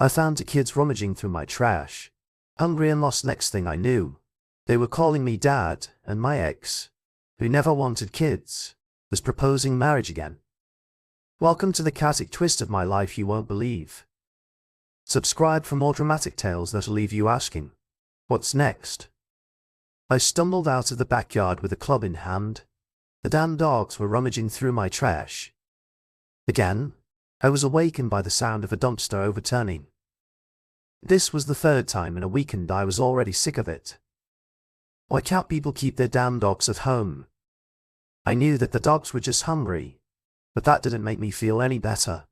I found the kids rummaging through my trash, hungry and lost. Next thing I knew, they were calling me dad, and my ex, who never wanted kids, was proposing marriage again. Welcome to the chaotic twist of my life you won't believe. Subscribe for more dramatic tales that'll leave you asking, what's next? I stumbled out of the backyard with a club in hand. The damn dogs were rummaging through my trash. Again, I was awakened by the sound of a dumpster overturning. This was the third time in a weekend. I was already sick of it. Why can't people keep their damn dogs at home? I knew that the dogs were just hungry, but that didn't make me feel any better.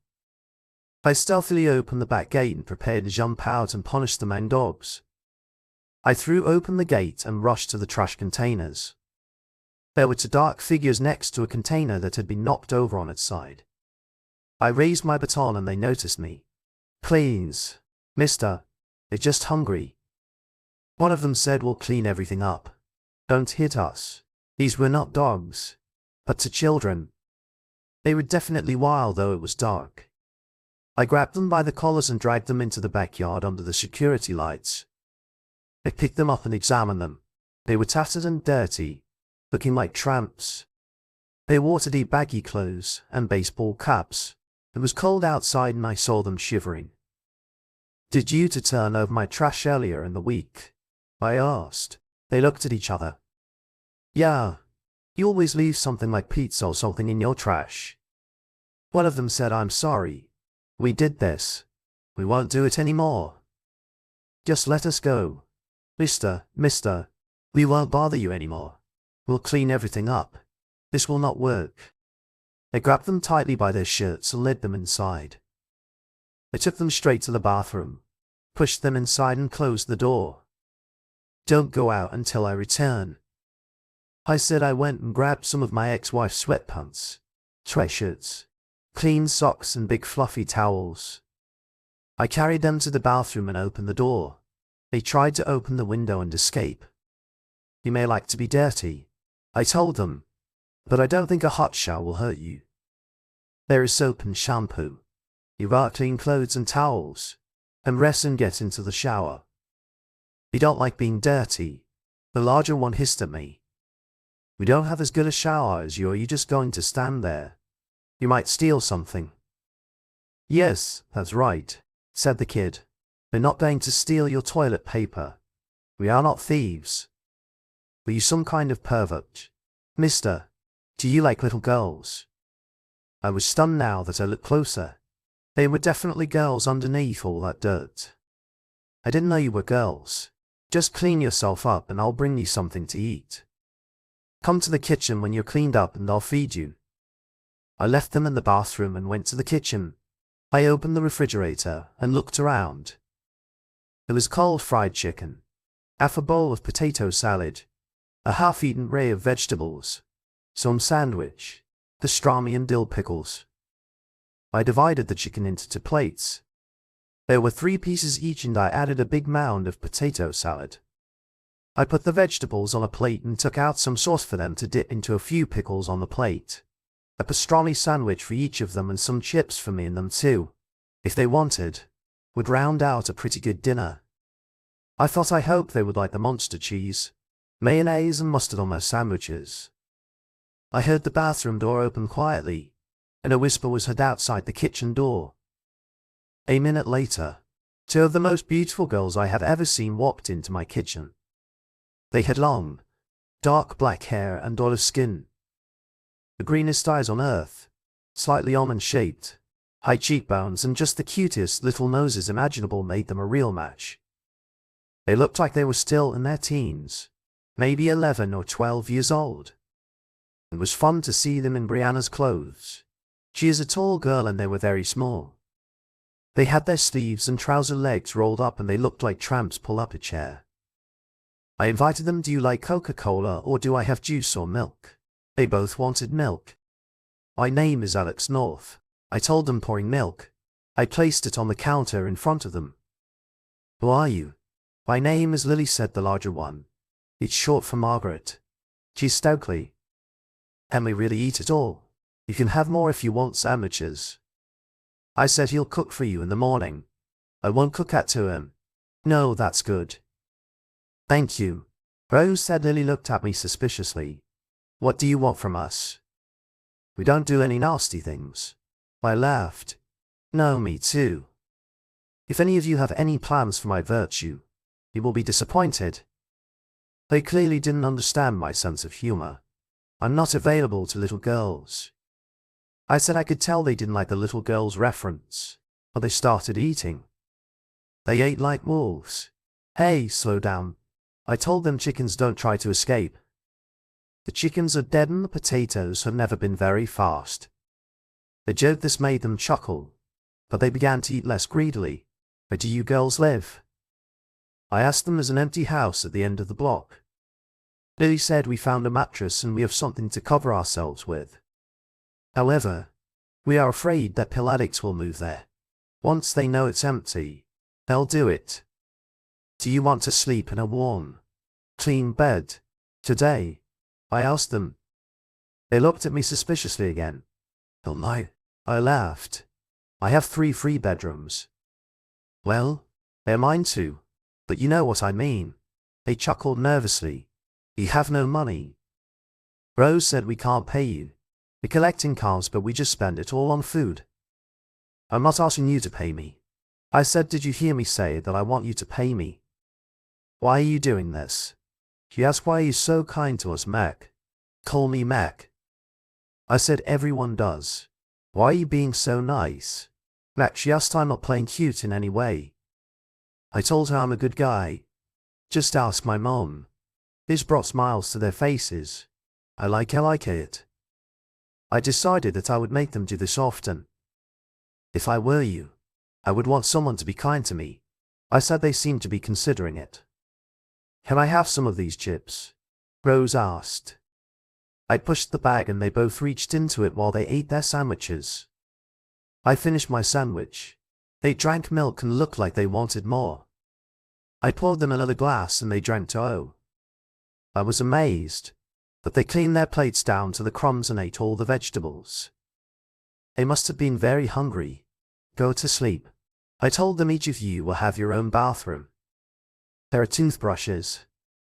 I stealthily opened the back gate and prepared to jump out and punish the main dogs. I threw open the gate and rushed to the trash containers. There were two dark figures next to a container that had been knocked over on its side. I raised my baton and they noticed me. "Please, mister, they're just hungry." One of them said, "We'll clean everything up. Don't hit us." These were not dogs, but two children. They were definitely wild, though it was dark. I grabbed them by the collars and dragged them into the backyard under the security lights. I picked them up and examined them. They were tattered and dirty, looking like tramps. They wore dirty baggy clothes and baseball caps. It was cold outside and I saw them shivering. "Did you two turn over my trash earlier in the week?" I asked. They looked at each other. "Yeah, you always leave something like pizza or something in your trash." One of them said, "I'm sorry. We did this. We won't do it anymore. Just let us go. Mister, we won't bother you anymore. We'll clean everything up. This will not work." I grabbed them tightly by their shirts and led them inside. I took them straight to the bathroom, pushed them inside and closed the door. "Don't go out until I return," I said. I went and grabbed some of my ex-wife's sweatpants, shirts, clean socks and big fluffy towels. I carried them to the bathroom and opened the door. They tried to open the window and escape. "You may like to be dirty," I told them, "but I don't think a hot shower will hurt you. There is soap and shampoo. You got clean clothes and towels, and rest and get into the shower. You don't like being dirty." The larger one hissed at me. "We don't have as good a shower as you. Are you just going to stand there? You might steal something." "Yes, that's right," said the kid. "We're not going to steal your toilet paper. We are not thieves." "Were you some kind of pervert? Mister, do you like little girls?" I was stunned now that I looked closer. They were definitely girls underneath all that dirt. "I didn't know you were girls. Just clean yourself up and I'll bring you something to eat. Come to the kitchen when you're cleaned up and I'll feed you." I left them in the bathroom and went to the kitchen. I opened the refrigerator and looked around. There was cold fried chicken, half a bowl of potato salad, a half-eaten array of vegetables, some sandwich, pastrami and dill pickles. I divided the chicken into 2 plates. There were 3 pieces each and I added a big mound of potato salad. I put the vegetables on a plate and took out some sauce for them to dip into a few pickles on the plate. A pastrami sandwich for each of them and some chips for me and them too, if they wanted, would round out a pretty good dinner. I hoped they would like the monster cheese, mayonnaise and mustard on their sandwiches. I heard the bathroom door open quietly, and a whisper was heard outside the kitchen door. A minute later, 2 of the most beautiful girls I have ever seen walked into my kitchen. They had long, dark black hair and olive skin, the greenest eyes on earth, slightly almond-shaped, high cheekbones and just the cutest little noses imaginable made them a real match. They looked like they were still in their teens, maybe 11 or 12 years old. It was fun to see them in Brianna's clothes. She is a tall girl and they were very small. They had their sleeves and trouser legs rolled up and they looked like tramps pull up a chair. I invited them, "Do you like Coca-Cola or do I have juice or milk?" They both wanted milk. "My name is Alex North," I told them, pouring milk. I placed it on the counter in front of them. "Who are you?" "My name is Lily," said the larger one. "It's short for Margaret." She's stoutly. "Can we really eat it all?" "You can have more if you want sandwiches." I said, "He'll cook for you in the morning." I won't cook that to him. No, that's good. Thank you. Rose said. Lily looked at me suspiciously. What do you want from us? We don't do any nasty things. I laughed. No, me too. If any of you have any plans for my virtue, you will be disappointed. They clearly didn't understand my sense of humor. I'm not available to little girls. I said I could tell they didn't like the little girls reference, but they started eating. They ate like wolves. Hey, slow down. I told them chickens don't try to escape. The chickens are dead and the potatoes have never been very fast. The joke this made them chuckle, but they began to eat less greedily. Where do you girls live? I asked them. There's an empty house at the end of the block. Lily said we found a mattress and we have something to cover ourselves with. However, we are afraid that pill addicts will move there. Once they know it's empty, they'll do it. Do you want to sleep in a warm, clean bed today? I asked them. They looked at me suspiciously again. Oh my, I laughed. I have 3 free bedrooms. Well, they're mine too, but you know what I mean. They chuckled nervously. You have no money. Rose said we can't pay you. We're collecting cars, but we just spend it all on food. I'm not asking you to pay me. I said, did you hear me say that I want you to pay me? Why are you doing this? She asked. Why are you so kind to us, Mac? Call me Mac. I said, everyone does. Why are you being so nice? Mac, she asked. I'm not playing cute in any way. I told her I'm a good guy. Just ask my mom. This brought smiles to their faces. I like it. I decided that I would make them do this often. If I were you, I would want someone to be kind to me. I said. They seemed to be considering it. Can I have some of these chips? Rose asked. I pushed the bag and they both reached into it while they ate their sandwiches. I finished my sandwich. They drank milk and looked like they wanted more. I poured them another glass and they drank too. I was amazed, but they cleaned their plates down to the crumbs and ate all the vegetables. They must have been very hungry. Go to sleep. I told them each of you will have your own bathroom. There are toothbrushes,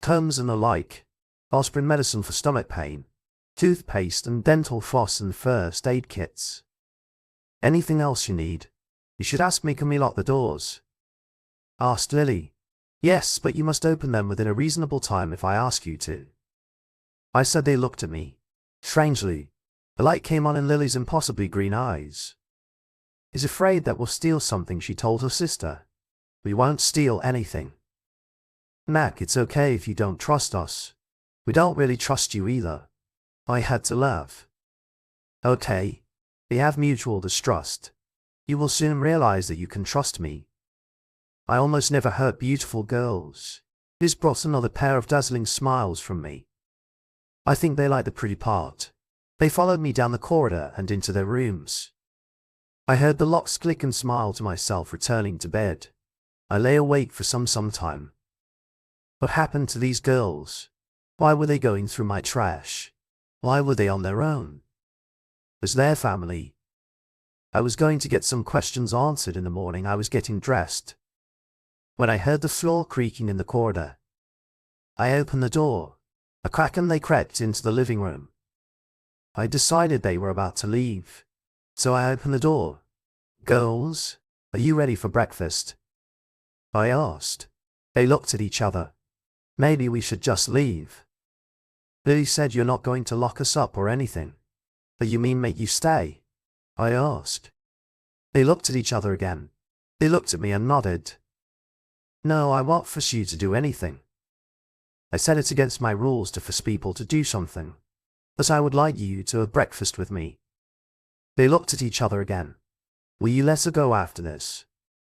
combs and the like, aspirin medicine for stomach pain, toothpaste and dental floss and first aid kits. Anything else you need, you should ask me. Can we lock the doors? Asked Lily. Yes, but you must open them within a reasonable time if I ask you to. I said. They looked at me. Strangely, the light came on in Lily's impossibly green eyes. He's afraid that we'll steal something, she told her sister. We won't steal anything. Mac, it's okay if you don't trust us. We don't really trust you either. I had to laugh. Okay. We have mutual distrust. You will soon realize that you can trust me. I almost never hurt beautiful girls. This brought another pair of dazzling smiles from me. I think they like the pretty part. They followed me down the corridor and into their rooms. I heard the locks click and smiled to myself, returning to bed. I lay awake for some time. What happened to these girls? Why were they going through my trash? Why were they on their own? Was their family? I was going to get some questions answered in the morning. I was getting dressed when I heard the floor creaking in the corridor. I opened the door. A crack and they crept into the living room. I decided they were about to leave, so I opened the door. Girls, are you ready for breakfast? I asked. They looked at each other. Maybe we should just leave. Lily said. You're not going to lock us up or anything. But you mean make you stay? I asked. They looked at each other again. They looked at me and nodded. No, I won't force you to do anything. I said it's against my rules to force people to do something, but I would like you to have breakfast with me. They looked at each other again. Will you let her go after this?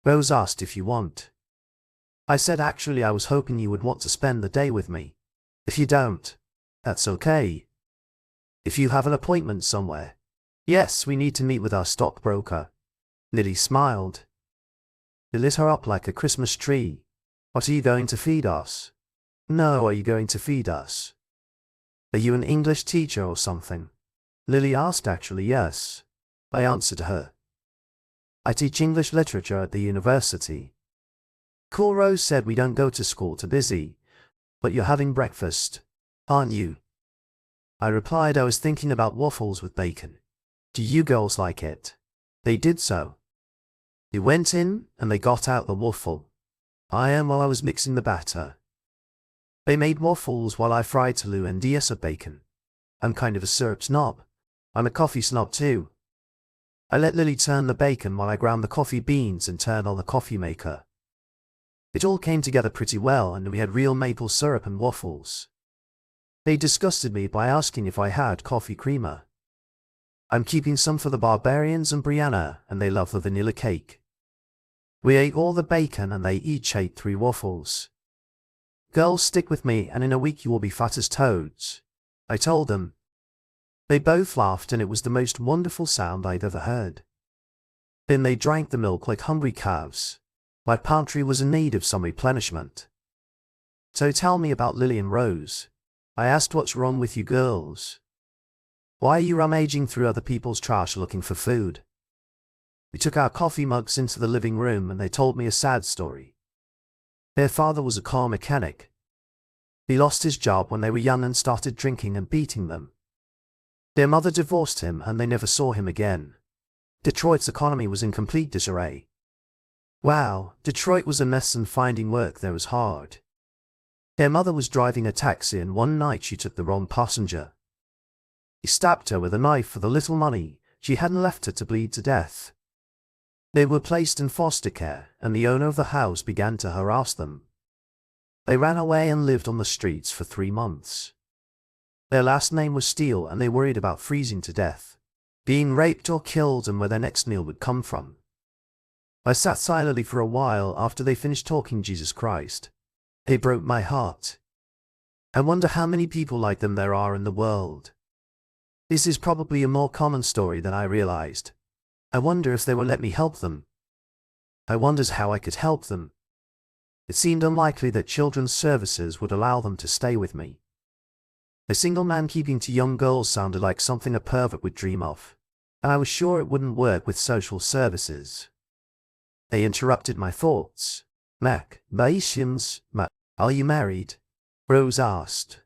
Rose asked. If you want. I said, actually I was hoping you would want to spend the day with me. If you don't, that's okay. If you have an appointment somewhere. Yes, we need to meet with our stockbroker. Lily smiled. They lit her up like a Christmas tree. What are you going to feed us? No, are you going to feed us? Are you an English teacher or something? Lily asked. Actually, yes. I answered her. I teach English literature at the university. Cool. Rose said, we don't go to school too busy, but you're having breakfast, aren't you? I replied I was thinking about waffles with bacon. Do you girls like it? They did so. They went in, and they got out the waffle. While I was mixing the batter. They made waffles while I fried Tolu and DS of bacon. I'm kind of a syrup snob. I'm a coffee snob too. I let Lily turn the bacon while I ground the coffee beans and turned on the coffee maker. It all came together pretty well, and we had real maple syrup and waffles. They disgusted me by asking if I had coffee creamer. I'm keeping some for the barbarians and Brianna, and they love the vanilla cake. We ate all the bacon and they each ate 3 waffles. Girls, stick with me and in a week you will be fat as toads, I told them. They both laughed and it was the most wonderful sound I'd ever heard. Then they drank the milk like hungry calves. My pantry was in need of some replenishment. So tell me about Lily and Rose. I asked, what's wrong with you girls? Why are you rummaging through other people's trash looking for food? We took our coffee mugs into the living room and they told me a sad story. Their father was a car mechanic. He lost his job when they were young and started drinking and beating them. Their mother divorced him and they never saw him again. Detroit's economy was in complete disarray. Wow, Detroit was a mess and finding work there was hard. Their mother was driving a taxi and one night she took the wrong passenger. He stabbed her with a knife for the little money she hadn't left her to bleed to death. They were placed in foster care and the owner of the house began to harass them. They ran away and lived on the streets for 3 months. Their last name was Steele and they worried about freezing to death, being raped or killed, and where their next meal would come from. I sat silently for a while after they finished talking Jesus Christ. They broke my heart. I wonder how many people like them there are in the world. This is probably a more common story than I realized. I wonder if they will let me help them. I wondered how I could help them. It seemed unlikely that children's services would allow them to stay with me. A single man keeping 2 young girls sounded like something a pervert would dream of, and I was sure it wouldn't work with social services. They interrupted my thoughts. Mac, are you married? Rose asked.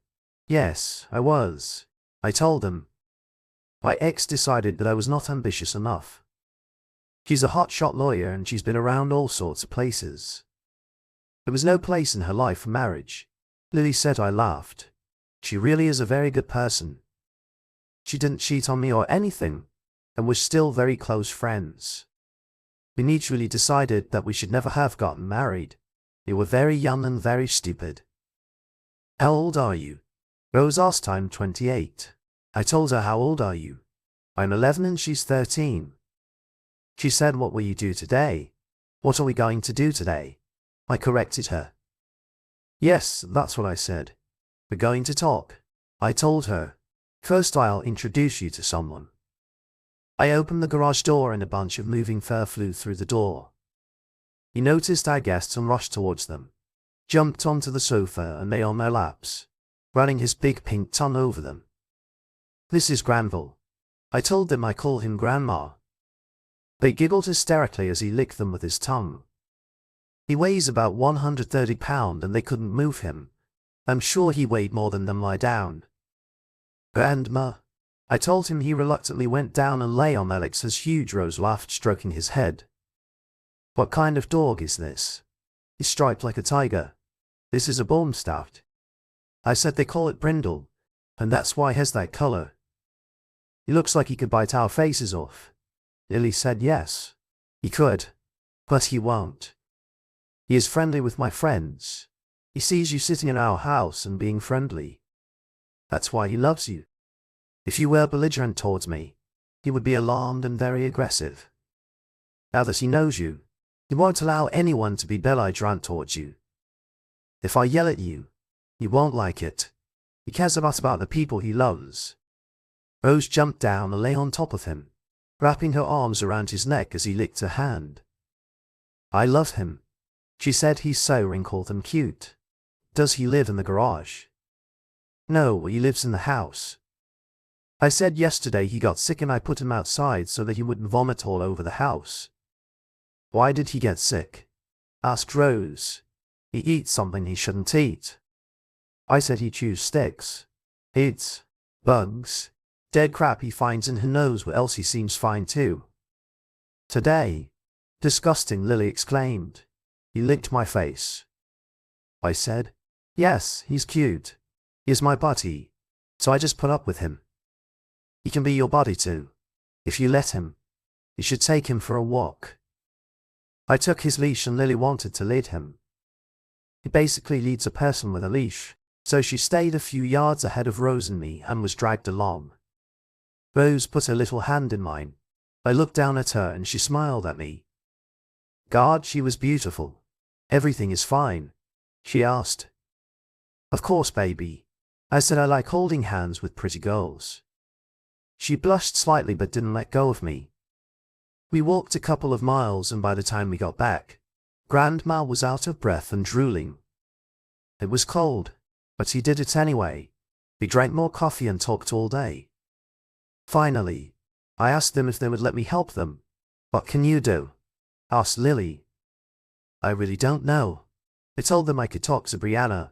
Yes, I was. I told them. My ex decided that I was not ambitious enough. She's a hotshot lawyer and she's been around all sorts of places. There was no place in her life for marriage. Lily said. I laughed. She really is a very good person. She didn't cheat on me or anything, and we're still very close friends. We mutually decided that we should never have gotten married. We were very young and very stupid. How old are you? Rose asked. I'm 28. I told her, how old are you? I'm 11 and she's 13. She said, what will you do today? What are we going to do today? I corrected her. Yes, that's what I said. We're going to talk. I told her. First I'll introduce you to someone. I opened the garage door and a bunch of moving fur flew through the door. He noticed our guests and rushed towards them, jumped onto the sofa and lay on their laps, running his big pink tongue over them. This is Granville. I told them I call him Grandma. They giggled hysterically as he licked them with his tongue. He weighs about 130 pounds and they couldn't move him. I'm sure he weighed more than them. Lie down. Grandma. I told him. He reluctantly went down and lay on Alex as huge Rose laughed, stroking his head. What kind of dog is this? He's striped like a tiger. This is a Balmstadt. I said they call it Brindle, and that's why he has that color. He looks like he could bite our faces off. Lily said yes, he could, but he won't. He is friendly with my friends. He sees you sitting in our house and being friendly. That's why he loves you. If you were belligerent towards me, he would be alarmed and very aggressive. Now that he knows you, he won't allow anyone to be belligerent towards you. If I yell at you, he won't like it. He cares about the people he loves. Rose jumped down and lay on top of him, wrapping her arms around his neck as he licked her hand. I love him, she said. He's so wrinkled and cute. Does he live in the garage? No, he lives in the house. I said yesterday he got sick and I put him outside so that he wouldn't vomit all over the house. Why did he get sick? Asked Rose. He eats something he shouldn't eat. I said he chews sticks. Eats bugs. Dead crap he finds in her nose. What else he seems fine too. Today. Disgusting, Lily exclaimed. He licked my face. I said, yes, he's cute. He's my buddy. So I just put up with him. He can be your buddy too. If you let him. You should take him for a walk. I took his leash and Lily wanted to lead him. He basically leads a person with a leash, so she stayed a few yards ahead of Rose and me and was dragged along. Rose put her little hand in mine. I looked down at her and she smiled at me. God, she was beautiful. Everything is fine? She asked. Of course, baby. I said I like holding hands with pretty girls. She blushed slightly but didn't let go of me. We walked a couple of miles and by the time we got back, Grandma was out of breath and drooling. It was cold, but he did it anyway. We drank more coffee and talked all day. Finally, I asked them if they would let me help them. What can you do? Asked Lily. I really don't know. I told them I could talk to Brianna.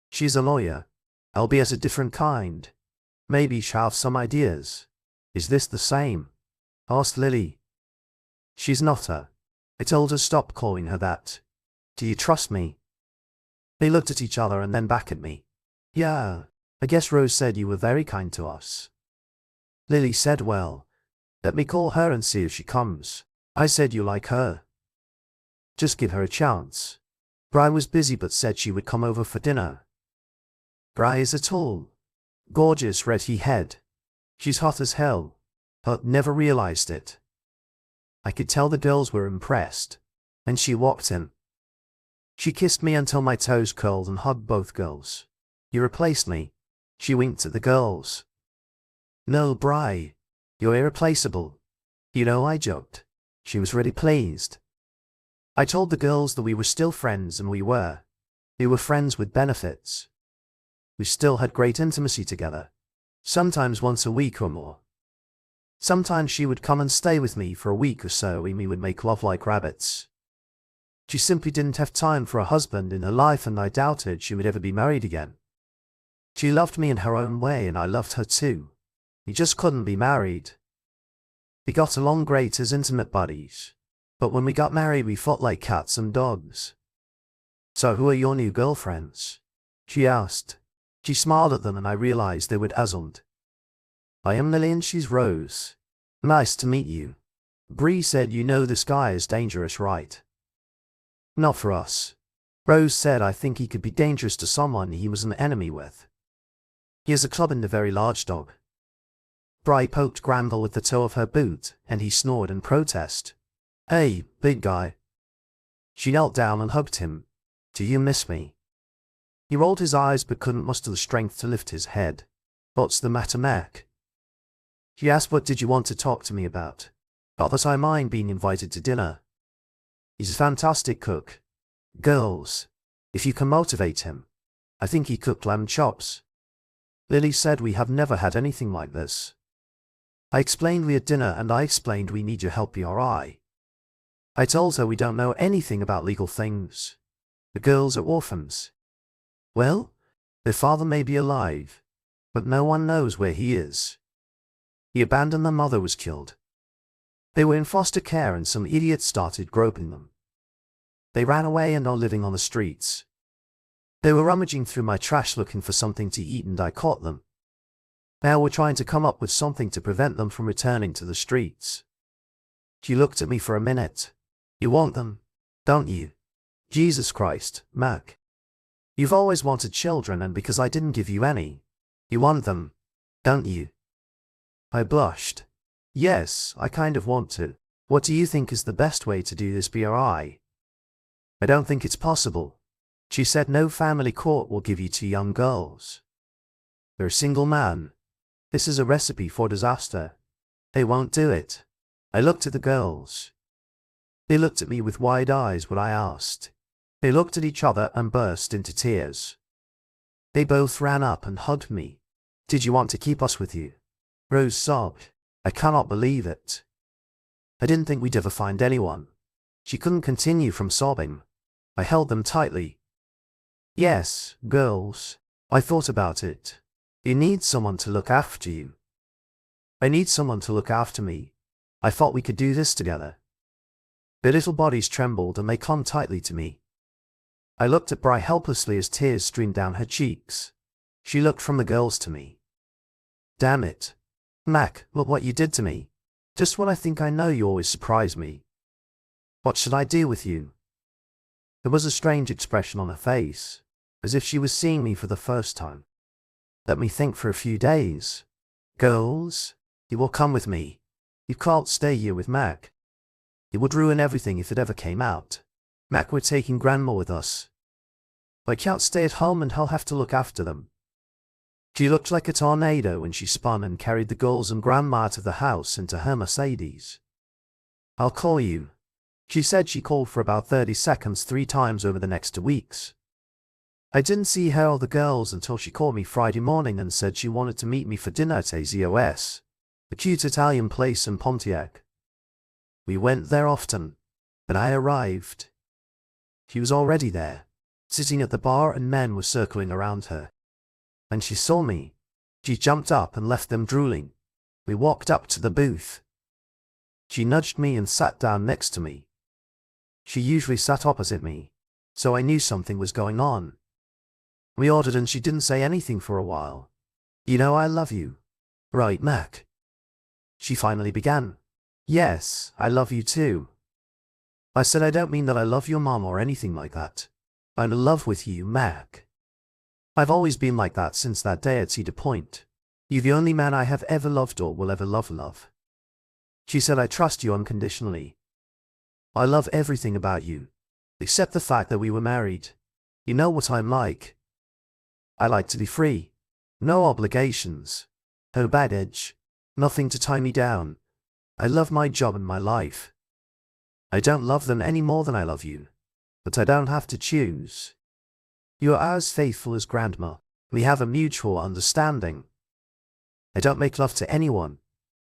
She's a lawyer, albeit a different kind. Maybe she'll have some ideas. Is this the same? Asked Lily. She's not her. I told her stop calling her that. Do you trust me? They looked at each other and then back at me. Yeah, I guess Rose said you were very kind to us. Lily said, well, let me call her and see if she comes. I said you like her. Just give her a chance. Bri was busy but said she would come over for dinner. Bri is a tall, gorgeous redhead head. She's hot as hell, but never realized it. I could tell the girls were impressed, and she walked in. She kissed me until my toes curled and hugged both girls. You replaced me. She winked at the girls. No, Bri, you're irreplaceable. You know, I joked. She was really pleased. I told the girls that we were still friends and we were. We were friends with benefits. We still had great intimacy together, sometimes once a week or more. Sometimes she would come and stay with me for a week or so and we would make love like rabbits. She simply didn't have time for a husband in her life and I doubted she would ever be married again. She loved me in her own way and I loved her too. We just couldn't be married. We got along great as intimate buddies, but when we got married we fought like cats and dogs. So who are your new girlfriends? She asked. She smiled at them and I realized they were dazzled. I am Lily and she's Rose. Nice to meet you. Bree said, you know this guy is dangerous, right? Not for us. Rose said, I think he could be dangerous to someone he was an enemy with. He has a club and a very large dog. Bri poked Granville with the toe of her boot, and he snored in protest. Hey, big guy. She knelt down and hugged him. Do you miss me? He rolled his eyes but couldn't muster the strength to lift his head. What's the matter, Mac? She asked, what did you want to talk to me about? Not that I mind being invited to dinner. He's a fantastic cook. Girls, if you can motivate him. I think he cooked lamb chops. Lily said, we have never had anything like this. I explained we had dinner and I explained we need your help, BRI. I told her we don't know anything about legal things. The girls are orphans. Well, their father may be alive, but no one knows where he is. He abandoned their mother was killed. They were in foster care and some idiot started groping them. They ran away and are living on the streets. They were rummaging through my trash looking for something to eat and I caught them. Now we're trying to come up with something to prevent them from returning to the streets. She looked at me for a minute. You want them, don't you? Jesus Christ, Mac. You've always wanted children and because I didn't give you any, you want them, don't you? I blushed. Yes, I kind of want to. What do you think is the best way to do this, BRI? I don't think it's possible. She said no family court will give you 2 young girls. You're a single man. This is a recipe for disaster. They won't do it. I looked at the girls. They looked at me with wide eyes when I asked. They looked at each other and burst into tears. They both ran up and hugged me. Did you want to keep us with you? Rose sobbed. I cannot believe it. I didn't think we'd ever find anyone. She couldn't continue from sobbing. I held them tightly. Yes, girls. I thought about it. You need someone to look after you. I need someone to look after me. I thought we could do this together. Their little bodies trembled and they clung tightly to me. I looked at Bri helplessly as tears streamed down her cheeks. She looked from the girls to me. Damn it. Mac, look what you did to me. Just when I think I know you always surprise me. What should I do with you? There was a strange expression on her face, as if she was seeing me for the first time. Let me think for a few days. Girls, you will come with me. You can't stay here with Mac. It would ruin everything if it ever came out. Mac, we're taking Grandma with us. I can't stay at home and I'll have to look after them. She looked like a tornado when she spun and carried the girls and Grandma out of the house into her Mercedes. I'll call you. She said she called for about 30 seconds 3 times over the next 2 weeks. I didn't see her or the girls until she called me Friday morning and said she wanted to meet me for dinner at AZOS, a cute Italian place in Pontiac. We went there often. When I arrived, she was already there, sitting at the bar and men were circling around her. When she saw me, she jumped up and left them drooling. We walked up to the booth. She nudged me and sat down next to me. She usually sat opposite me, so I knew something was going on. We ordered and she didn't say anything for a while. You know I love you. Right, Mac? She finally began. Yes, I love you too. I said I don't mean that I love your mom or anything like that. I'm in love with you, Mac. I've always been like that since that day at Cedar Point. You're the only man I have ever loved or will ever love. She said I trust you unconditionally. I love everything about you, except the fact that we were married. You know what I'm like. I like to be free. No obligations. No baggage. Nothing to tie me down. I love my job and my life. I don't love them any more than I love you, but I don't have to choose. You are as faithful as Grandma. We have a mutual understanding. I don't make love to anyone,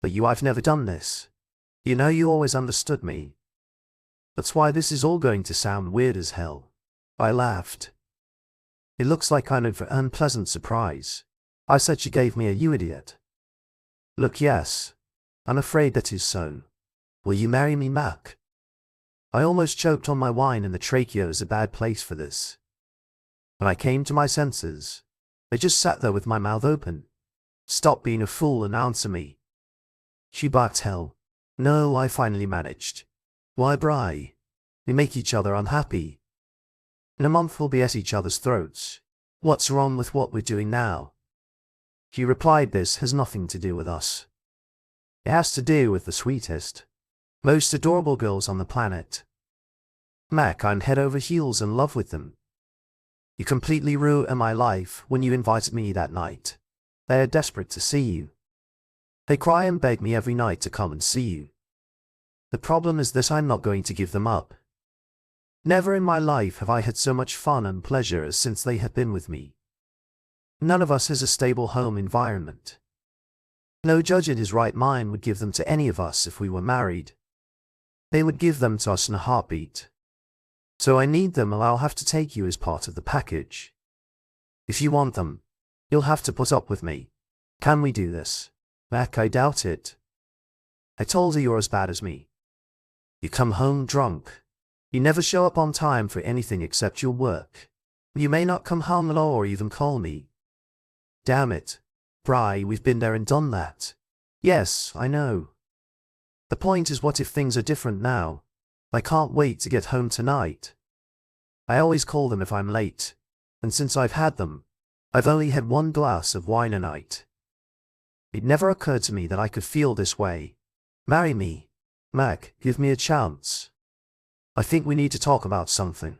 but you, I've never done this. You know you always understood me. That's why this is all going to sound weird as hell. I laughed. It looks like kind of an unpleasant surprise. I said she gave me a you idiot. Look, yes. I'm afraid that is so. Will you marry me, Mac? I almost choked on my wine and the trachea is a bad place for this. When I came to my senses, I just sat there with my mouth open. Stop being a fool and answer me. She barked hell. No, I finally managed. Why, Bri? We make each other unhappy. In a month we'll be at each other's throats. What's wrong with what we're doing now? She replied, this has nothing to do with us. It has to do with the sweetest, most adorable girls on the planet. Mac, I'm head over heels in love with them. You completely ruined my life when you invited me that night. They are desperate to see you. They cry and beg me every night to come and see you. The problem is that I'm not going to give them up. Never in my life have I had so much fun and pleasure as since they have been with me. None of us has a stable home environment. No judge in his right mind would give them to any of us if we were married. They would give them to us in a heartbeat. So I need them and I'll have to take you as part of the package. If you want them, you'll have to put up with me. Can we do this? Mac, I doubt it. I told her you're as bad as me. You come home drunk. You never show up on time for anything except your work. You may not come home at all or even call me. Damn it. Bri, we've been there and done that. Yes, I know. The point is, what if things are different now? I can't wait to get home tonight. I always call them if I'm late, and since I've had them, I've only had 1 glass of wine a night. It never occurred to me that I could feel this way. Marry me. Mac, give me a chance. I think we need to talk about something.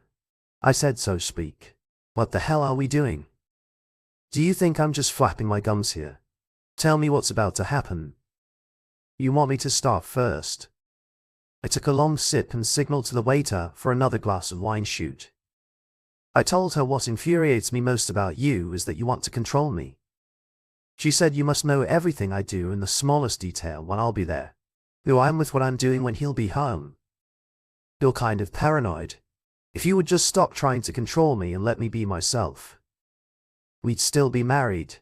I said, so speak. What the hell are we doing? Do you think I'm just flapping my gums here? Tell me what's about to happen. You want me to start first? I took a long sip and signaled to the waiter for another glass of wine. Shoot. I told her what infuriates me most about you is that you want to control me. She said you must know everything I do in the smallest detail when I'll be there. Who I am with what I'm doing when he'll be home. You're kind of paranoid. If you would just stop trying to control me and let me be myself, we'd still be married.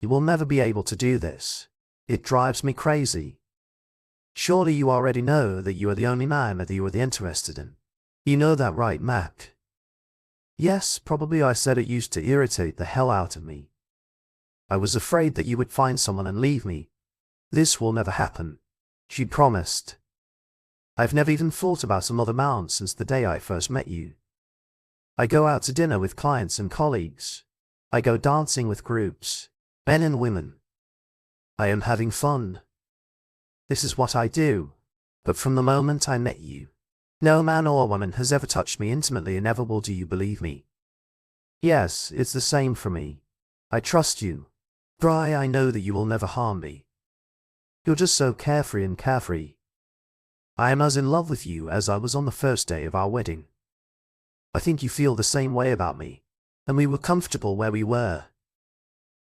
You will never be able to do this. It drives me crazy. Surely you already know that you are the only man that you are interested in. You know that, right, Mac? Yes, probably. I said. It used to irritate the hell out of me. I was afraid that you would find someone and leave me. This will never happen, she promised. I've never even thought about another man since the day I first met you. I go out to dinner with clients and colleagues. I go dancing with groups, men and women. I am having fun. This is what I do. But from the moment I met you, no man or woman has ever touched me intimately and never will. Do you believe me? Yes, it's the same for me. I trust you. Bri, I know that you will never harm me. You're just so carefree and carefree. I am as in love with you as I was on the first day of our wedding. I think you feel the same way about me, and we were comfortable where we were.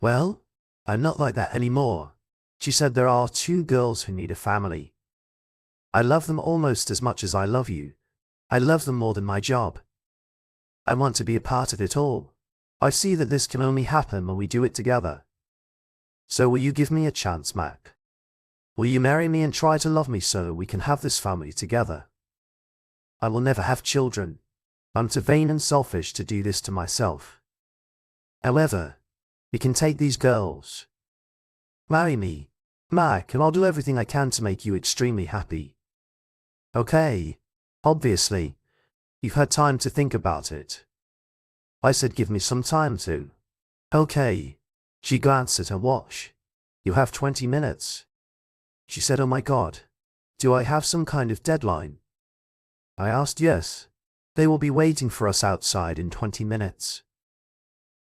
Well, I'm not like that anymore. She said. There are two girls who need a family. I love them almost as much as I love you. I love them more than my job. I want to be a part of it all. I see that this can only happen when we do it together. So will you give me a chance, Mac? Will you marry me and try to love me so we can have this family together? I will never have children. I'm too vain and selfish to do this to myself. However, you can take these girls. Marry me, Mac, and I'll do everything I can to make you extremely happy. Okay, obviously. You've had time to think about it. I said give me some time to. Okay. She glanced at her watch. You have 20 minutes. She said, oh my God. Do I have some kind of deadline? I asked. Yes. They will be waiting for us outside in 20 minutes.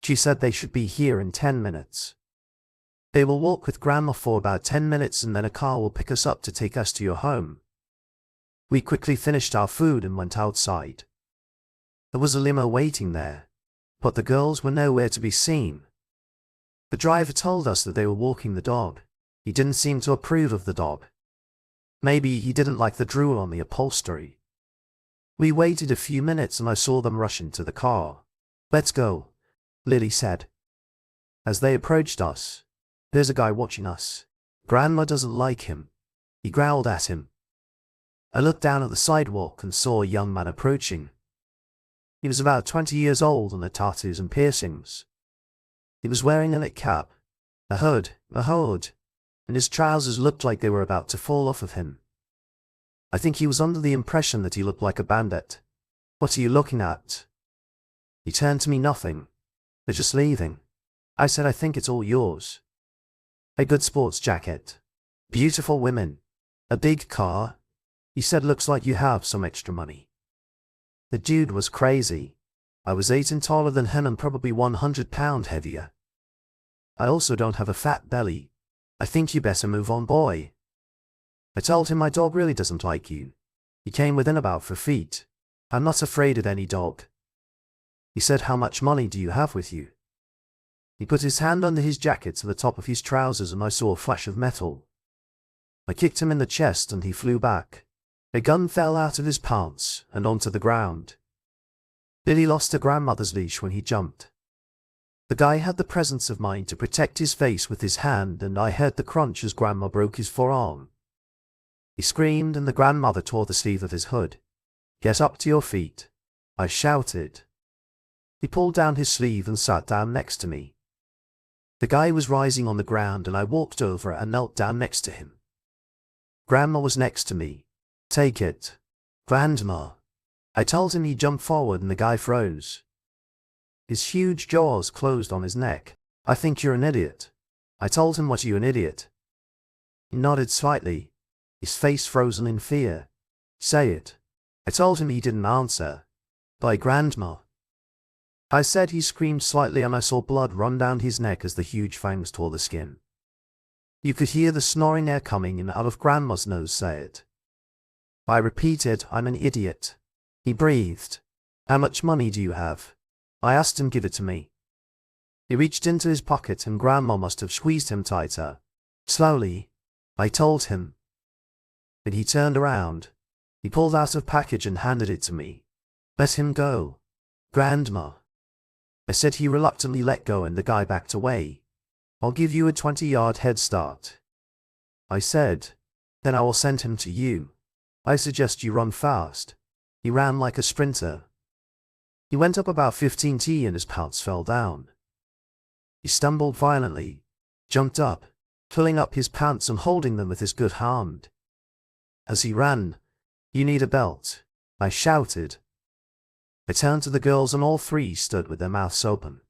She said they should be here in 10 minutes. They will walk with Grandma for about 10 minutes and then a car will pick us up to take us to your home. We quickly finished our food and went outside. There was a limo waiting there, but the girls were nowhere to be seen. The driver told us that they were walking the dog. He didn't seem to approve of the dog. Maybe he didn't like the drool on the upholstery. We waited a few minutes and I saw them rush into the car. Let's go, Lily said. As they approached us, there's a guy watching us. Grandma doesn't like him. He growled at him. I looked down at the sidewalk and saw a young man approaching. He was about 20 years old and had tattoos and piercings. He was wearing a knit cap, a hood, and his trousers looked like they were about to fall off of him. I think he was under the impression that he looked like a bandit. What are you looking at? He turned to me. Nothing. They're just leaving. I said, I think it's all yours. A good sports jacket. Beautiful women. A big car. He said, looks like you have some extra money. The dude was crazy. I was 8 and taller than him and probably 100 pounds heavier. I also don't have a fat belly. I think you better move on, boy. I told him my dog really doesn't like you. He came within about 4 feet. I'm not afraid of any dog. He said, how much money do you have with you? He put his hand under his jacket to the top of his trousers and I saw a flash of metal. I kicked him in the chest and he flew back. A gun fell out of his pants and onto the ground. Billy lost her grandmother's leash when he jumped. The guy had the presence of mind to protect his face with his hand and I heard the crunch as Grandma broke his forearm. He screamed and the grandmother tore the sleeve of his hood. Get up to your feet, I shouted. He pulled down his sleeve and sat down next to me. The guy was rising on the ground and I walked over and knelt down next to him. Grandma was next to me. Take it, Grandma. I told him. He jumped forward and the guy froze. His huge jaws closed on his neck. I think you're an idiot. I told him. What, are you an idiot? He nodded slightly, his face frozen in fear. Say it. I told him. He didn't answer. By Grandma. I said. He screamed slightly and I saw blood run down his neck as the huge fangs tore the skin. You could hear the snoring air coming in out of Grandma's nose. Say it. I repeated, I'm an idiot. He breathed. How much money do you have? I asked him. Give it to me. He reached into his pocket and Grandma must have squeezed him tighter. Slowly, I told him. Then he turned around. He pulled out a package and handed it to me. Let him go, Grandma. I said. He reluctantly let go and the guy backed away. I'll give you a 20-yard head start, I said. Then I will send him to you. I suggest you run fast. He ran like a sprinter. He went up about 15 feet and his pants fell down. He stumbled violently, jumped up, pulling up his pants and holding them with his good hand. As he ran, "You need a belt," I shouted. I turned to the girls and all three stood with their mouths open.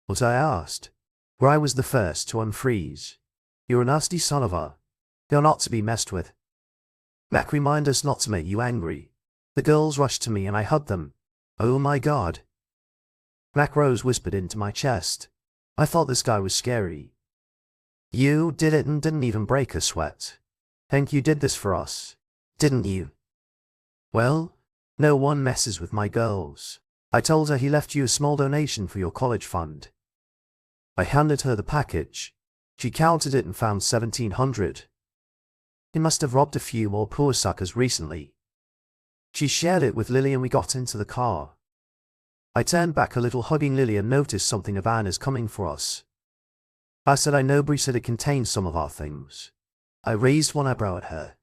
What? I asked. Bry was the first to unfreeze. You're a nasty son of a. You're not to be messed with. Mac, remind us not to make you angry. The girls rushed to me and I hugged them. Oh my God. Mac Rose whispered into my chest. I thought this guy was scary. You did it and didn't even break a sweat. Think you did this for us, didn't you? Well, no one messes with my girls. I told her he left you a small donation for your college fund. I handed her the package. She counted it and found $1,700. He must have robbed a few more poor suckers recently. She shared it with Lily and we got into the car. I turned back a little, hugging Lily, and noticed something of Anna's coming for us. I said, I know Bree said it contains some of our things. I raised one eyebrow at her.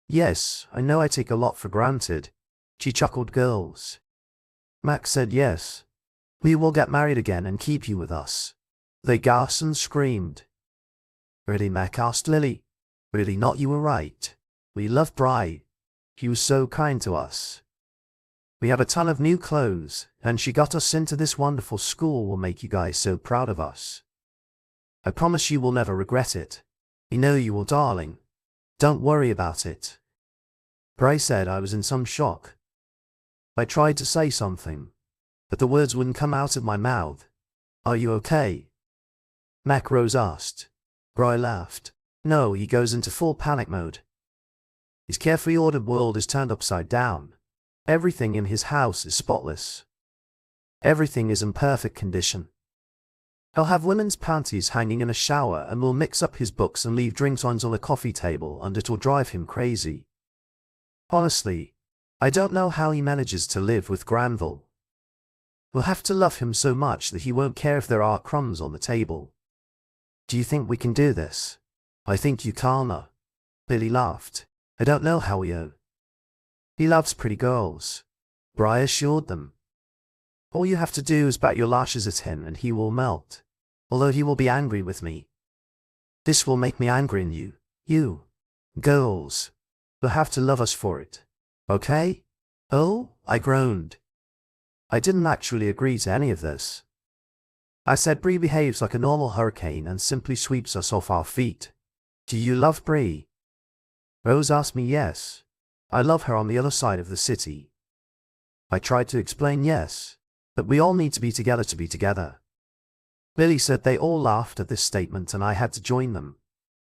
Yes, I know I take a lot for granted. She chuckled. Girls. Max said yes. We will get married again and keep you with us. They gasped and screamed. Really, Mac? Asked Lily. Really not? You were right. We love Bri. He was so kind to us. We have a ton of new clothes, and she got us into this wonderful school. Will make you guys so proud of us. I promise you will never regret it. We know you will, darling. Don't worry about it. Bri said. I was in some shock. I tried to say something, but the words wouldn't come out of my mouth. Are you okay? Mac Rose asked. Bri laughed. No, he goes into full panic mode. His carefree ordered world is turned upside down. Everything in his house is spotless. Everything is in perfect condition. He'll have women's panties hanging in a shower and will mix up his books and leave drinks on the coffee table, and it'll drive him crazy. Honestly, I don't know how he manages to live with Granville. We'll have to love him so much that he won't care if there are crumbs on the table. Do you think we can do this? I think you can. Billy laughed. I don't know how we are. He loves pretty girls, Bri assured them. All you have to do is bat your lashes at him and he will melt. Although he will be angry with me. This will make me angry in you. You. Girls. You'll have to love us for it. Okay? Oh, I groaned. I didn't actually agree to any of this. I said Bri behaves like a normal hurricane and simply sweeps us off our feet. Do you love Bri? Rose asked me. Yes. I love her on the other side of the city. I tried to explain. Yes. But we all need to be together to be together. Lily said. They all laughed at this statement and I had to join them.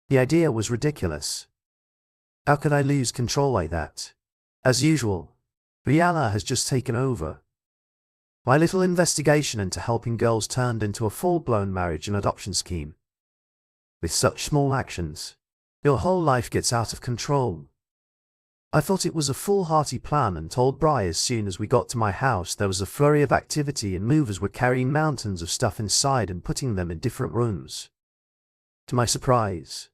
The idea was ridiculous. How could I lose control like that? As usual, Brianna has just taken over. My little investigation into helping girls turned into a full-blown marriage and adoption scheme. With such small actions, your whole life gets out of control. I thought it was a foolhardy plan and told Bri as soon as we got to my house there was a flurry of activity and movers were carrying mountains of stuff inside and putting them in different rooms. To my surprise,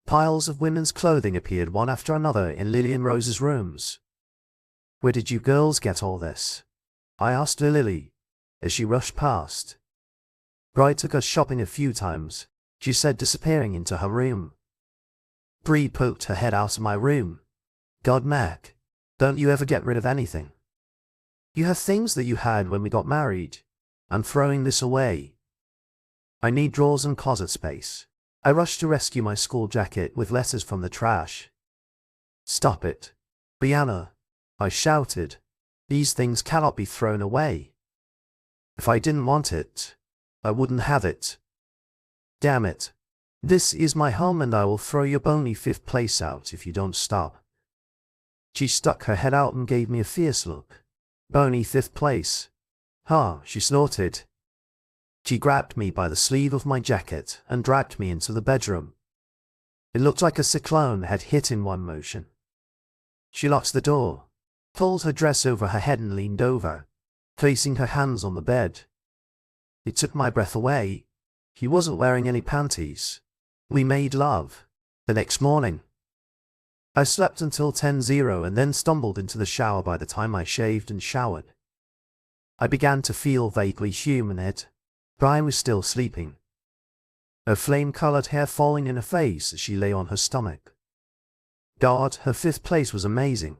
piles of women's clothing appeared one after another in Lily and Rose's rooms. Where did you girls get all this? I asked Lily, as she rushed past. Bri took us shopping a few times, she said, disappearing into her room. Bri poked her head out of my room. God, Mac, don't you ever get rid of anything? You have things that you had when we got married. I'm throwing this away. I need drawers and closet space. I rushed to rescue my school jacket with letters from the trash. Stop it, Brianna, I shouted. These things cannot be thrown away. If I didn't want it, I wouldn't have it. Damn it. This is my home and I will throw your bony fifth place out if you don't stop. She stuck her head out and gave me a fierce look. Bony fifth place. Huh, she snorted. She grabbed me by the sleeve of my jacket and dragged me into the bedroom. It looked like a cyclone had hit in one motion. She locked the door, pulled her dress over her head and leaned over, placing her hands on the bed. It took my breath away. He wasn't wearing any panties. We made love. The next morning, I slept until 10:00 and then stumbled into the shower by the time I shaved and showered. I began to feel vaguely humanoid. Brian was still sleeping, her flame-colored hair falling in her face as she lay on her stomach. God, her fifth place was amazing.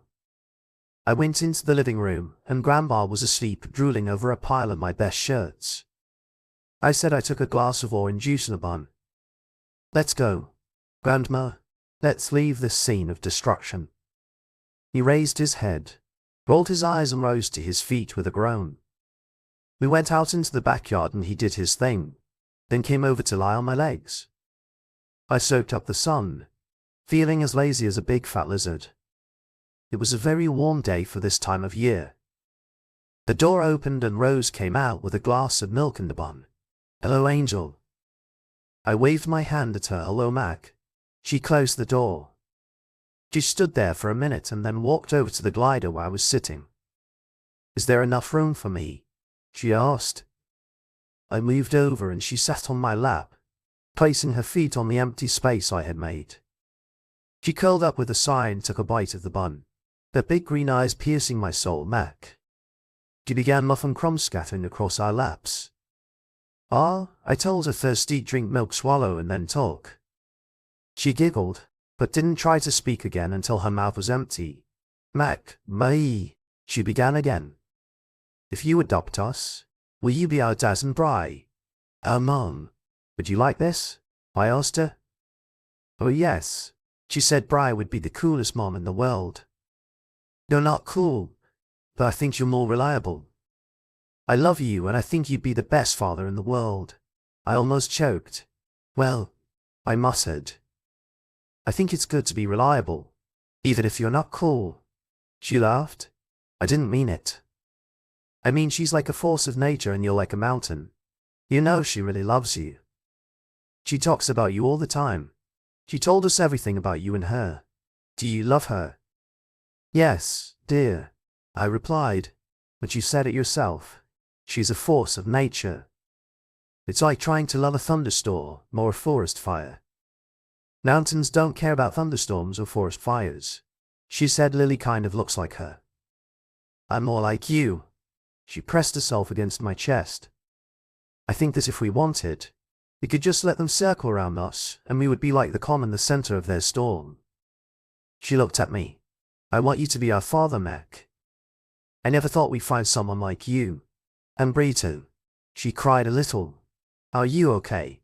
I went into the living room, and Grandma was asleep, drooling over a pile of my best shirts. I said I took a glass of orange juice and a bun. Let's go, Grandma. Let's leave this scene of destruction. He raised his head, rolled his eyes and rose to his feet with a groan. We went out into the backyard and he did his thing, then came over to lie on my legs. I soaked up the sun, feeling as lazy as a big fat lizard. It was a very warm day for this time of year. The door opened and Rose came out with a glass of milk and a bun. Hello, Angel. I waved my hand at her. Hello, Mac. She closed the door. She stood there for a minute and then walked over to the glider where I was sitting. Is there enough room for me? She asked. I moved over and she sat on my lap, placing her feet on the empty space I had made. She curled up with a sigh and took a bite of the bun, her big green eyes piercing my soul. Mac. She began muffin crumbs scattering across our laps. I told her thirsty, drink milk, swallow, and then talk. She giggled, but didn't try to speak again until her mouth was empty. Mac, she began again. If you adopt us, will you be our dad and Bri? Our mom. Would you like this? I asked her. Oh yes, she said. Bri would be the coolest mom in the world. You're not cool, but I think you're more reliable. I love you and I think you'd be the best father in the world. I almost choked. Well, I muttered. I think it's good to be reliable, even if you're not cool. She laughed. I didn't mean it. I mean, she's like a force of nature and you're like a mountain. You know she really loves you. She talks about you all the time. She told us everything about you and her. Do you love her? Yes, dear, I replied, but you said it yourself. She's a force of nature. It's like trying to love a thunderstorm or a forest fire. Mountains don't care about thunderstorms or forest fires. She said. Lily kind of looks like her. I'm more like you. She pressed herself against my chest. I think that if we wanted, we could just let them circle around us and we would be like the calm in the center of their storm. She looked at me. I want you to be our father, Mac. I never thought we'd find someone like you. And Brito. She cried a little. Are you okay?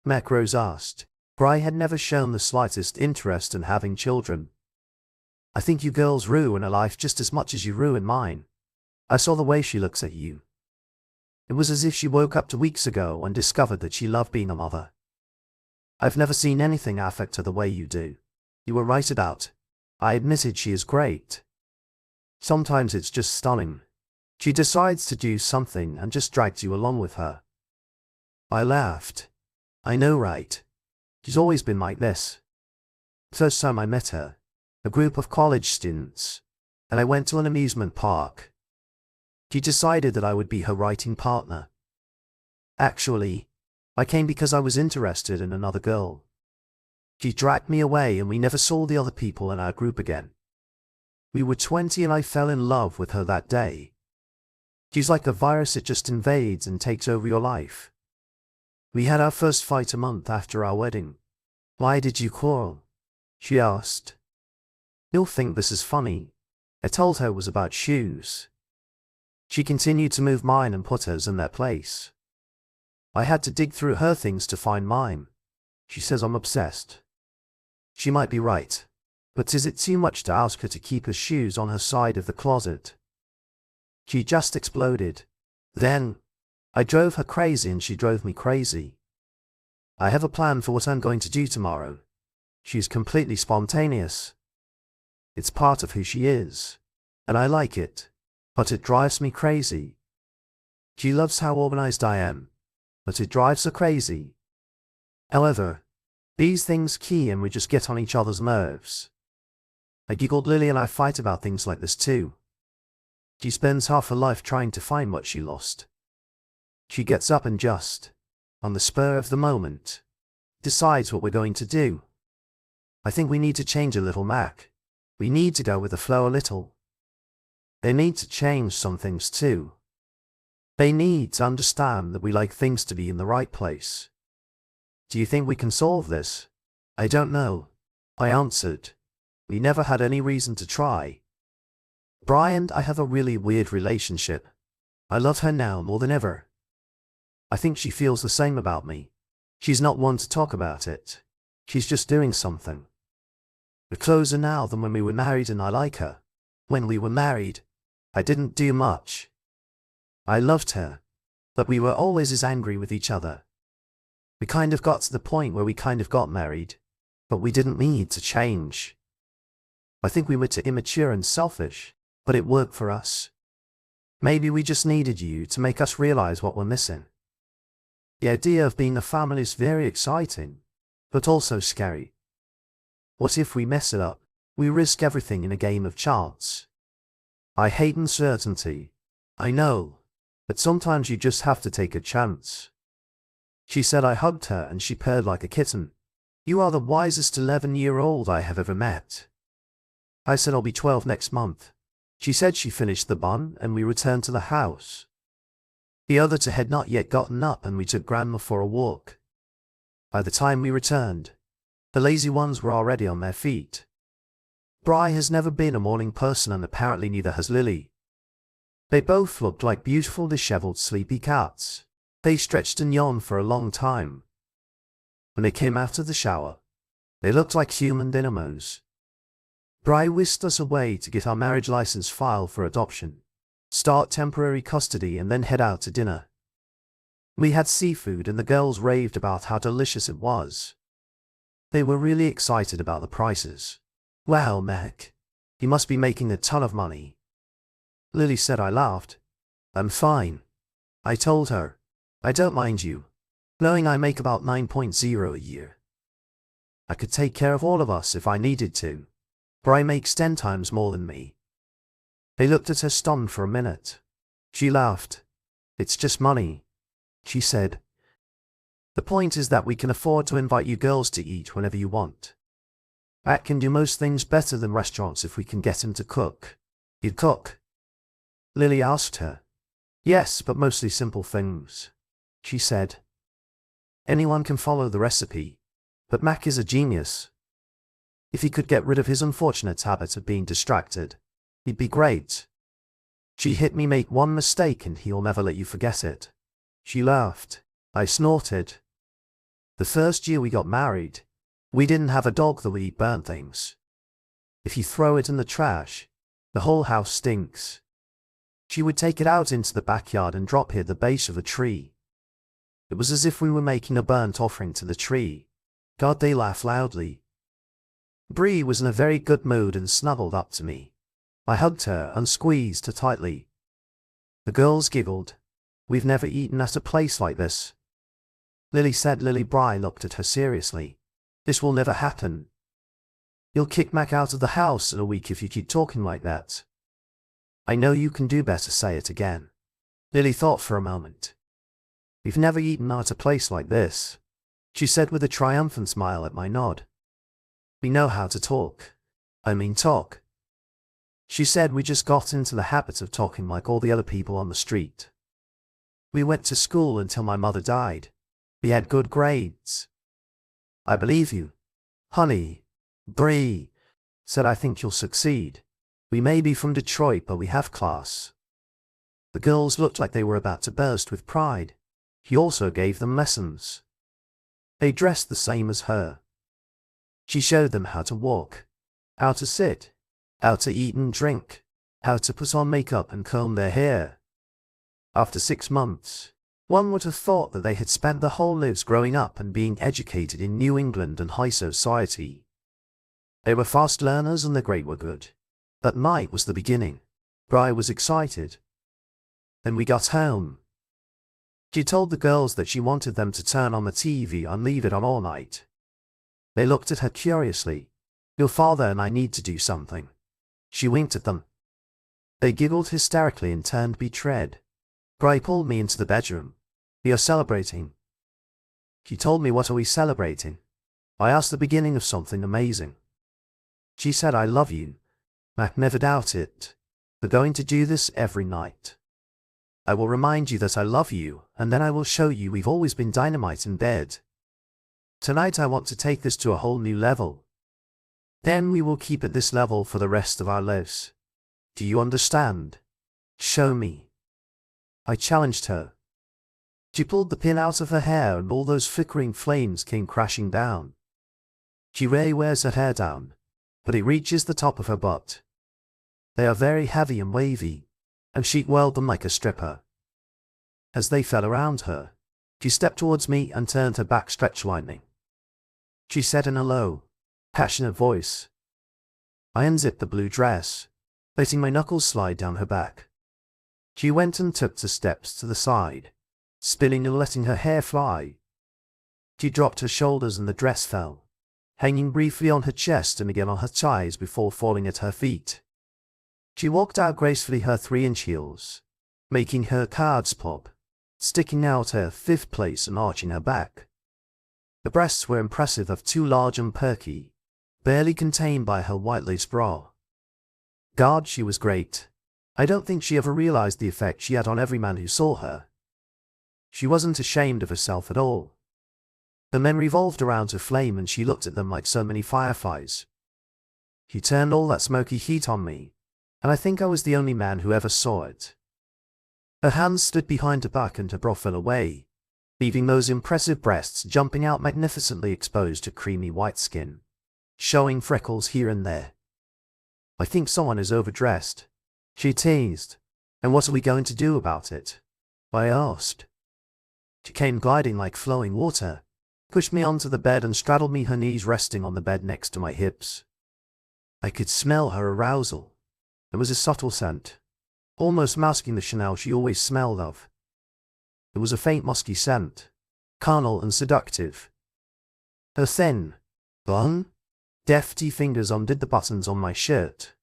Mac Rose asked. Bri had never shown the slightest interest in having children. I think you girls ruin her life just as much as you ruin mine. I saw the way she looks at you. It was as if she woke up 2 weeks ago and discovered that she loved being a mother. I've never seen anything affect her the way you do. You were right about. I admitted she is great. Sometimes it's just stunning. She decides to do something and just drags you along with her. I laughed. I know, right? She's always been like this. First time I met her, a group of college students, and I went to an amusement park. She decided that I would be her writing partner. Actually, I came because I was interested in another girl. She dragged me away and we never saw the other people in our group again. We were 20 and I fell in love with her that day. She's like a virus, it just invades and takes over your life. We had our first fight a month after our wedding. Why did you quarrel? She asked. You'll think this is funny. I told her it was about shoes. She continued to move mine and put hers in their place. I had to dig through her things to find mine. She says I'm obsessed. She might be right, but is it too much to ask her to keep her shoes on her side of the closet? She just exploded. Then, I drove her crazy and she drove me crazy. I have a plan for what I'm going to do tomorrow. She's completely spontaneous. It's part of who she is, and I like it, but it drives me crazy. She loves how organized I am, but it drives her crazy. However, these things key and we just get on each other's nerves. I giggled. Lily and I fight about things like this too. She spends half her life trying to find what she lost. She gets up and just, on the spur of the moment, decides what we're going to do. I think we need to change a little, Mac. We need to go with the flow a little. They need to change some things too. They need to understand that we like things to be in the right place. Do you think we can solve this? I don't know, I answered. We never had any reason to try. Bri and I have a really weird relationship. I love her now more than ever. I think she feels the same about me. She's not one to talk about it. She's just doing something. We're closer now than when we were married, and I like her. When we were married, I didn't do much. I loved her, but we were always as angry with each other. We kind of got to the point where we kind of got married, but we didn't need to change. I think we were too immature and selfish, but it worked for us. Maybe we just needed you to make us realize what we're missing. The idea of being a family is very exciting, but also scary. What if we mess it up? We risk everything in a game of chance. I hate uncertainty. I know, but sometimes you just have to take a chance. She said. I hugged her and she purred like a kitten. You are the wisest 11-year-old I have ever met. I said I'll be 12 next month. She said she finished the bun and we returned to the house. The other two had not yet gotten up and we took Grandma for a walk. By the time we returned, the lazy ones were already on their feet. Bri has never been a morning person and apparently neither has Lily. They both looked like beautiful disheveled sleepy cats. They stretched and yawned for a long time. When they came out of the shower, they looked like human dynamos. Bri whisked us away to get our marriage license filed for adoption, start temporary custody, and then head out to dinner. We had seafood and the girls raved about how delicious it was. They were really excited about the prices. Wow, Mac, you must be making a ton of money. Lily said. I laughed. I'm fine. I told her. I don't mind you knowing I make about 9.0 a year. I could take care of all of us if I needed to. Bri makes 10 times more than me. They looked at her stunned for a minute. She laughed. It's just money, she said. The point is that we can afford to invite you girls to eat whenever you want. Matt can do most things better than restaurants if we can get him to cook. He'd cook? Lily asked her. Yes, but mostly simple things, she said. Anyone can follow the recipe, but Mac is a genius. If he could get rid of his unfortunate habit of being distracted, he'd be great. She hit me. Make one mistake and he'll never let you forget it. She laughed. I snorted. The first year we got married, we didn't have a dog that would eat burnt things. If you throw it in the trash, the whole house stinks. She would take it out into the backyard and drop it at the base of a tree. It was as if we were making a burnt offering to the tree. God, they laughed loudly. Bree was in a very good mood and snuggled up to me. I hugged her and squeezed her tightly. The girls giggled. We've never eaten at a place like this, Lily said. Bri looked at her seriously. This will never happen. You'll kick Mac out of the house in a week if you keep talking like that. I know you can do better. Say it again. Lily thought for a moment. We've never eaten at a place like this, she said with a triumphant smile at my nod. We know how to talk. I mean talk. She said. We just got into the habit of talking like all the other people on the street. We went to school until my mother died. We had good grades. I believe you, honey. Bree said. I think you'll succeed. We may be from Detroit, but we have class. The girls looked like they were about to burst with pride. He also gave them lessons. They dressed the same as her. She showed them how to walk, how to sit, how to eat and drink, how to put on makeup and comb their hair. After 6 months, one would have thought that they had spent their whole lives growing up and being educated in New England and high society. They were fast learners and the grades were good. That night was the beginning. Bri was excited. Then we got home. She told the girls that she wanted them to turn on the TV and leave it on all night. They looked at her curiously. Your father and I need to do something. She winked at them. They giggled hysterically and turned betrayed. Bri pulled me into the bedroom. We are celebrating. She told me, what are we celebrating? I asked, the beginning of something amazing. She said, I love you. Mac never doubted it. We're going to do this every night. I will remind you that I love you, and then I will show you we've always been dynamite in bed. Tonight I want to take this to a whole new level. Then we will keep at this level for the rest of our lives. Do you understand? Show me. I challenged her. She pulled the pin out of her hair and all those flickering flames came crashing down. She rarely wears her hair down, but it reaches the top of her butt. They are very heavy and wavy, and she whirled them like a stripper. As they fell around her, she stepped towards me and turned her back, stretch lightning. She said in a low, passionate voice. I unzipped the blue dress, letting my knuckles slide down her back. She went and took 2 steps to the side, spinning and letting her hair fly. She dropped her shoulders and the dress fell, hanging briefly on her chest and again on her thighs before falling at her feet. She walked out gracefully, her 3-inch heels, making her cards pop, sticking out her 5th place and arching her back. The breasts were impressive, of too large and perky, barely contained by her white lace bra. God, she was great. I don't think she ever realized the effect she had on every man who saw her. She wasn't ashamed of herself at all. The men revolved around her flame and she looked at them like so many fireflies. She turned all that smoky heat on me, and I think I was the only man who ever saw it. Her hands stood behind her back and her bra fell away, leaving those impressive breasts jumping out, magnificently exposed to creamy white skin, showing freckles here and there. I think someone is overdressed, she teased. And what are we going to do about it? I asked. She came gliding like flowing water, pushed me onto the bed and straddled me, her knees resting on the bed next to my hips. I could smell her arousal. There was a subtle scent, almost masking the Chanel she always smelled of. It was a faint musky scent, carnal and seductive. Her thin, blonde, defty fingers undid the buttons on my shirt,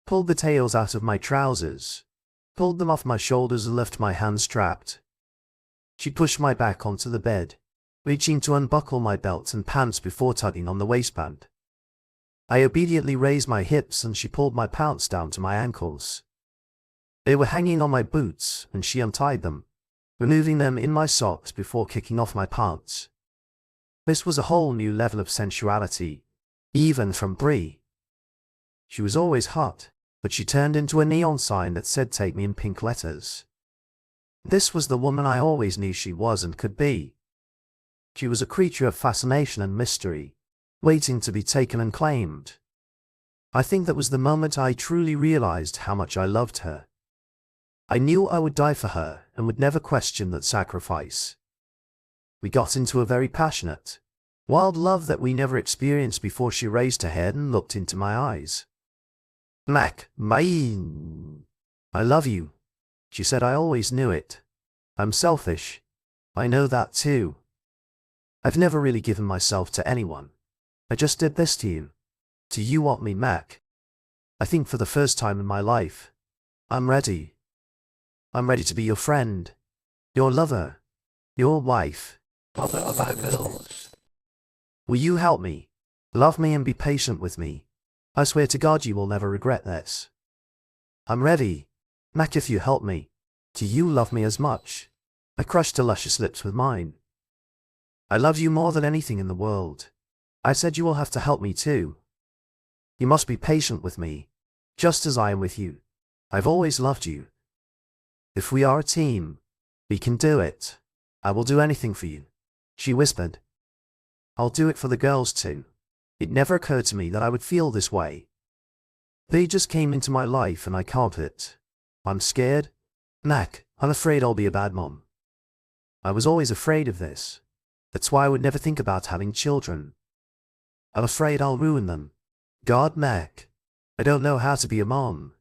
pulled the tails out of my trousers, pulled them off my shoulders and left my hands trapped. She pushed my back onto the bed, reaching to unbuckle my belt and pants before tugging on the waistband. I obediently raised my hips and she pulled my pants down to my ankles. They were hanging on my boots and she untied them, removing them in my socks before kicking off my pants. This was a whole new level of sensuality, even from Brie. She was always hot, but she turned into a neon sign that said "Take me" in pink letters. This was the woman I always knew she was and could be. She was a creature of fascination and mystery, waiting to be taken and claimed. I think that was the moment I truly realized how much I loved her. I knew I would die for her and would never question that sacrifice. We got into a very passionate, wild love that we never experienced before. She raised her head and looked into my eyes. Mac, I love you, she said. I always knew it. I'm selfish. I know that too. I've never really given myself to anyone. I just did this to you. Do you want me, Mac? I think for the first time in my life, I'm ready. I'm ready to be your friend, your lover, your wife, mother of our girls. Will you help me, love me and be patient with me? I swear to God you will never regret this. I'm ready, Mac, if you help me. Do you love me as much? I crushed her luscious lips with mine. I love you more than anything in the world. I said you will have to help me too. You must be patient with me, just as I am with you. I've always loved you. If we are a team, we can do it. I will do anything for you, she whispered. I'll do it for the girls too. It never occurred to me that I would feel this way. They just came into my life and I can't it. I'm scared. Mac, I'm afraid I'll be a bad mom. I was always afraid of this. That's why I would never think about having children. I'm afraid I'll ruin them. God, Mac, I don't know how to be a mom.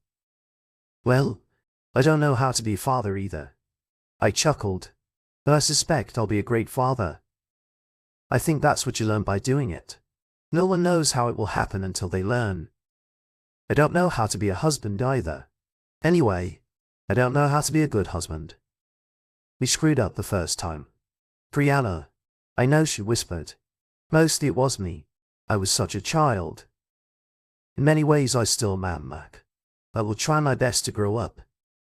Well, I don't know how to be a father either. I chuckled. But I suspect I'll be a great father. I think that's what you learn by doing it. No one knows how it will happen until they learn. I don't know how to be a husband either. Anyway, I don't know how to be a good husband. We screwed up the first time. Brianna, I know, she whispered. Mostly it was me. I was such a child. In many ways I still am, Mac. I will try my best to grow up.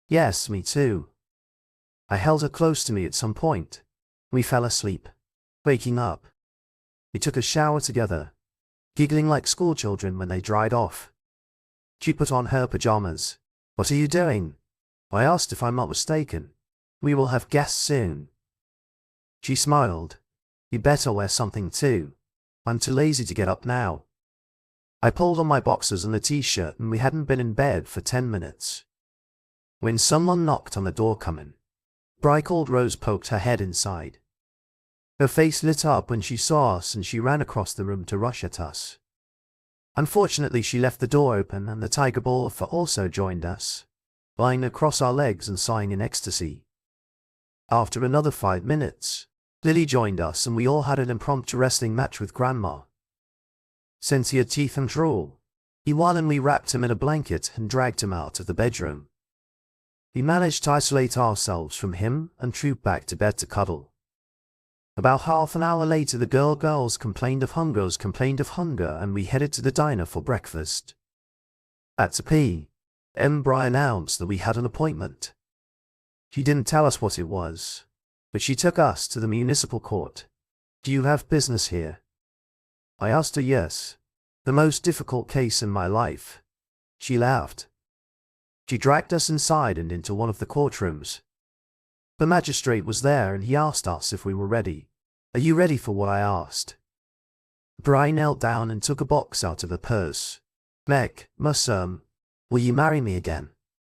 Yes, me too. I held her close to me at some point. We fell asleep. Waking up, we took a shower together, giggling like schoolchildren when they dried off. She put on her pajamas. What are you doing? I asked, if I'm not mistaken. We will have guests soon. She smiled. You better wear something too. I'm too lazy to get up now. I pulled on my boxers and a t-shirt, and we hadn't been in bed for 10 minutes when someone knocked on the door. Come in. Bri called. Rose poked her head inside. Her face lit up when she saw us, and she ran across the room to rush at us. Unfortunately, she left the door open, and the tiger wolf also joined us, lying across our legs and sighing in ecstasy. After another 5 minutes, Lily joined us, and we all had an impromptu wrestling match with Grandma. Since he had teeth and drool, he won, and we wrapped him in a blanket and dragged him out of the bedroom. We managed to isolate ourselves from him and trooped back to bed to cuddle. About half an hour later, the girls complained of hunger, and we headed to the diner for breakfast. At P. M. Bri announced that we had an appointment. She didn't tell us what it was, but she took us to the municipal court. Do you have business here? I asked her. Yes. The most difficult case in my life. She laughed. She dragged us inside and into one of the courtrooms. The magistrate was there, and he asked us if we were ready. Are you ready for what? I asked. Bri knelt down and took a box out of her purse. Meg, will you marry me again?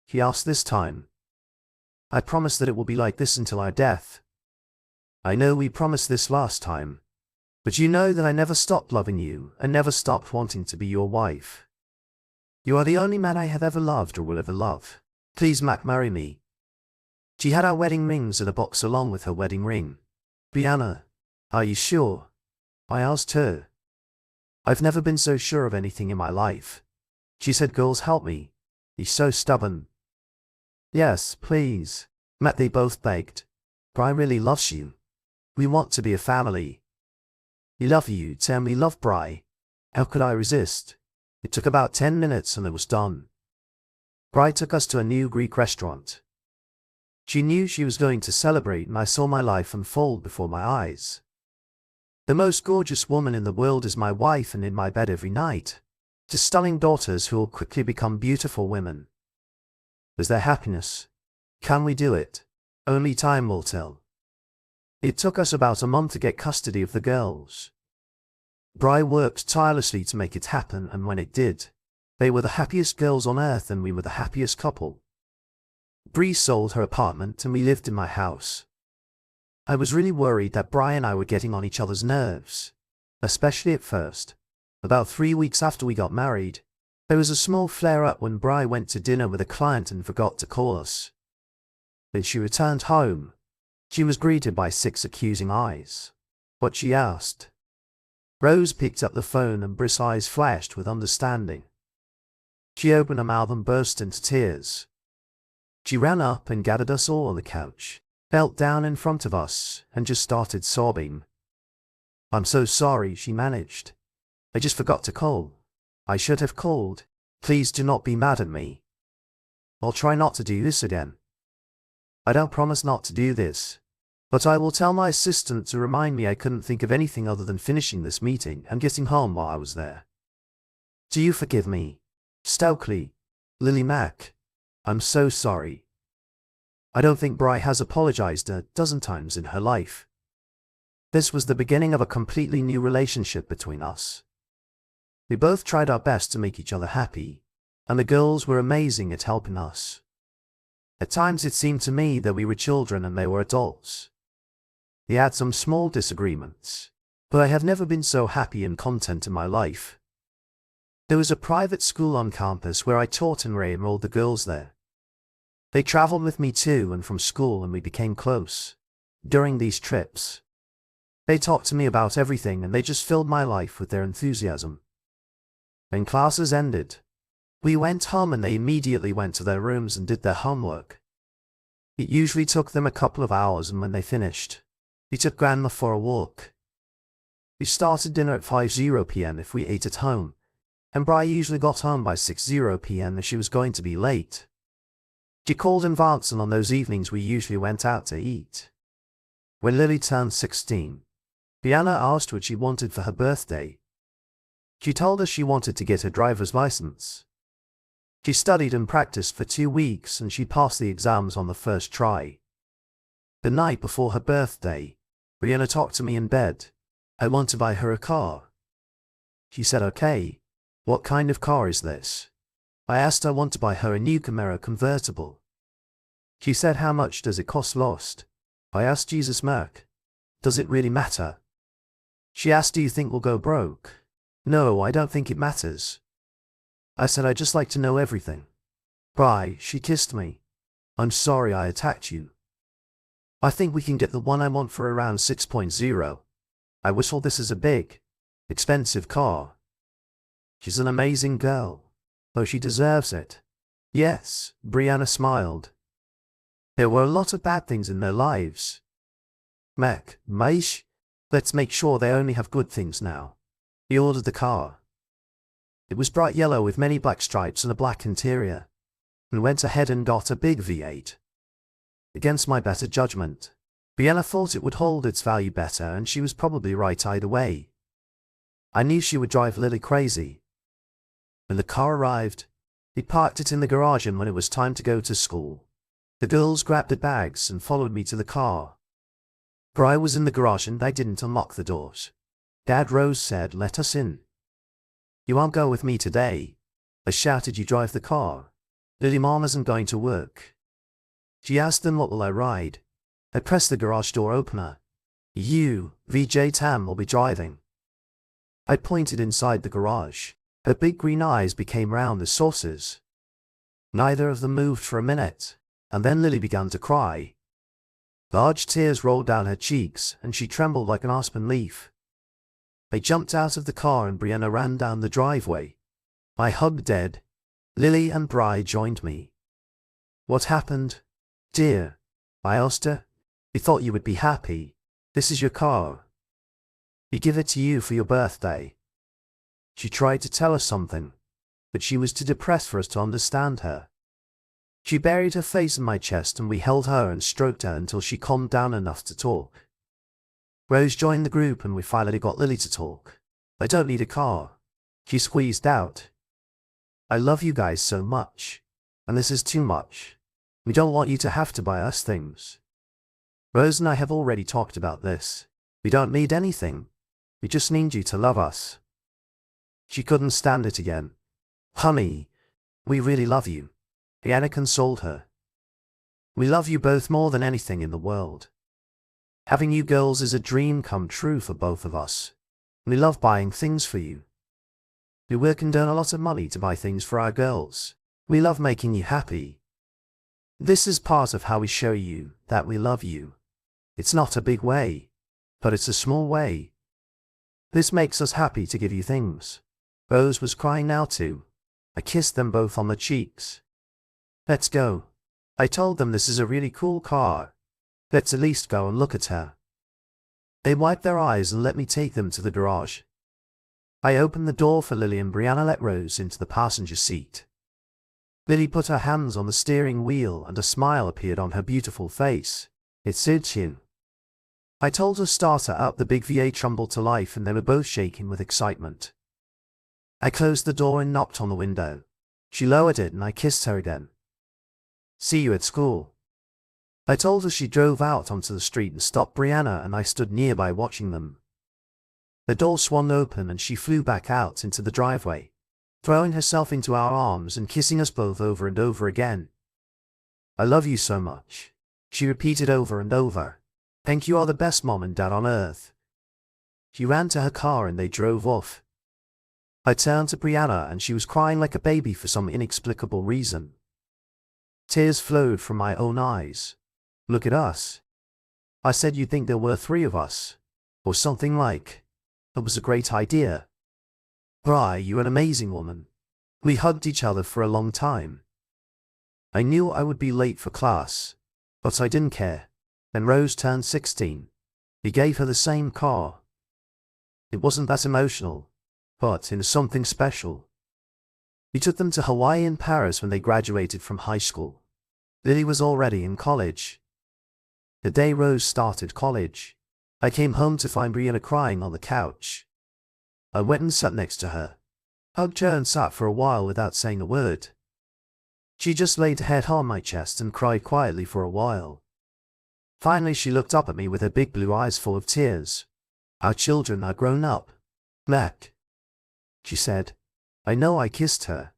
He asked this time. I promise that it will be like this until our death. I know we promised this last time, but you know that I never stopped loving you and never stopped wanting to be your wife. You are the only man I have ever loved or will ever love. Please, Mac, marry me. She had our wedding rings in a box along with her wedding ring. Brianna, are you sure? I asked her. I've never been so sure of anything in my life. She said, girls, help me. He's so stubborn. Yes, please, Matt, they both begged. Bri really loves you. We want to be a family. We love you, Tim. We love Bri. How could I resist? It took about 10 minutes and it was done. Bri took us to a new Greek restaurant. She knew she was going to celebrate, and I saw my life unfold before my eyes. The most gorgeous woman in the world is my wife, and in my bed every night, to stunning daughters who will quickly become beautiful women. Is there happiness? Can we do it? Only time will tell. It took us about a month to get custody of the girls. Bri worked tirelessly to make it happen, and when it did, they were the happiest girls on earth, and we were the happiest couple. Bri sold her apartment and we lived in my house. I was really worried that Bri and I were getting on each other's nerves, especially at first. About 3 weeks after we got married, there was a small flare-up when Bri went to dinner with a client and forgot to call us. When she returned home, she was greeted by 6 accusing eyes. What? She asked. Rose picked up the phone and Bri's eyes flashed with understanding. She opened her mouth and burst into tears. She ran up and gathered us all on the couch, knelt down in front of us, and just started sobbing. I'm so sorry, she managed. I just forgot to call. I should have called. Please do not be mad at me. I'll try not to do this again. I don't promise not to do this, but I will tell my assistant to remind me. I couldn't think of anything other than finishing this meeting and getting home while I was there. Do you forgive me? Stokely. Lily Mac. I'm so sorry. I don't think Bri has apologized a dozen times in her life. This was the beginning of a completely new relationship between us. We both tried our best to make each other happy, and the girls were amazing at helping us. At times it seemed to me that we were children and they were adults. We had some small disagreements, but I have never been so happy and content in my life. There was a private school on campus where I taught and enrolled the girls there. They traveled with me to and from school, and we became close during these trips. They talked to me about everything and they just filled my life with their enthusiasm. When classes ended, we went home and they immediately went to their rooms and did their homework. It usually took them a couple of hours, and when they finished, they took Grandma for a walk. We started dinner at 5:00 p.m. if we ate at home, and Bri usually got home by 6:00 p.m. if she was going to be late. She called in advance, and on those evenings we usually went out to eat. When Lily turned 16, Brianna asked what she wanted for her birthday. She told us she wanted to get her driver's license. She studied and practiced for 2 weeks and she passed the exams on the first try. The night before her birthday, Brianna talked to me in bed. I want to buy her a car. She said, "Okay, what kind of car is this?" I asked her. I want to buy her a new Camaro convertible. She said, "How much does it cost?" Lost. I asked, "Jesus, Merc, does it really matter?" She asked, "Do you think we'll go broke?" No, I don't think it matters. I said, "I'd just like to know everything." Bye, she kissed me. "I'm sorry I attacked you. I think we can get the one I want for around 6.0. I whistled. This is a big, expensive car. She's an amazing girl, though she deserves it." Yes, Brianna smiled. There were a lot of bad things in their lives. Maish, let's make sure they only have good things now. He ordered the car. It was bright yellow with many black stripes and a black interior, and went ahead and got a big V8. Against my better judgment, Brianna thought it would hold its value better, and she was probably right either way. I knew she would drive Lily crazy. When the car arrived, he parked it in the garage, and when it was time to go to school, the girls grabbed their bags and followed me to the car. Bri was in the garage and I didn't unlock the doors. Dad Rose said, "Let us in." "You won't go with me today," I shouted. "You drive the car. Lily Mom isn't going to work." She asked them, "What will I ride?" I pressed the garage door opener. "You, VJ Tam, will be driving." I pointed inside the garage. Her big green eyes became round as saucers. Neither of them moved for a minute, and then Lily began to cry. Large tears rolled down her cheeks, and she trembled like an aspen leaf. I jumped out of the car and Brianna ran down the driveway. I hugged Ed. Lily and Bri joined me. "What happened, dear?" I asked her. "We thought you would be happy. This is your car. We give it to you for your birthday." She tried to tell us something, but she was too depressed for us to understand her. She buried her face in my chest and we held her and stroked her until she calmed down enough to talk. Rose joined the group and we finally got Lily to talk. "I don't need a car," she squeezed out. "I love you guys so much, and this is too much. We don't want you to have to buy us things. Rose and I have already talked about this. We don't need anything. We just need you to love us." She couldn't stand it again. "Honey, we really love you," Brianna consoled her. "We love you both more than anything in the world. Having you girls is a dream come true for both of us. We love buying things for you. We work and earn a lot of money to buy things for our girls. We love making you happy. This is part of how we show you that we love you. It's not a big way, but it's a small way. This makes us happy to give you things." Rose was crying now too. I kissed them both on the cheeks. "Let's go." I told them, "This is a really cool car. Let's at least go and look at her." They wiped their eyes and let me take them to the garage. I opened the door for Lily and Brianna let Rose into the passenger seat. Lily put her hands on the steering wheel and a smile appeared on her beautiful face. "It suits you." I told her start her up. The big V8 trembled to life and they were both shaking with excitement. I closed the door and knocked on the window. She lowered it and I kissed her again. "See you at school." I told her. She drove out onto the street and stopped Brianna and I stood nearby watching them. The door swung open and she flew back out into the driveway, throwing herself into our arms and kissing us both over and over again. "I love you so much," she repeated over and over. "Thank you, are the best mom and dad on earth." She ran to her car and they drove off. I turned to Brianna and she was crying like a baby for some inexplicable reason. Tears flowed from my own eyes. "Look at us." I said, "You'd think there were 3 of us." or something like, "That was a great idea. Bri, you're an amazing woman." We hugged each other for a long time. I knew I would be late for class, but I didn't care. Then Rose turned 16. He gave her the same car. It wasn't that emotional, but in something special. He took them to Hawaii and Paris when they graduated from high school. Lily was already in college. The day Rose started college, I came home to find Brianna crying on the couch. I went and sat next to her, hugged her and sat for a while without saying a word. She just laid her head on my chest and cried quietly for a while. Finally she looked up at me with her big blue eyes full of tears. "Our children are grown up, Mac," she said. I know I kissed her.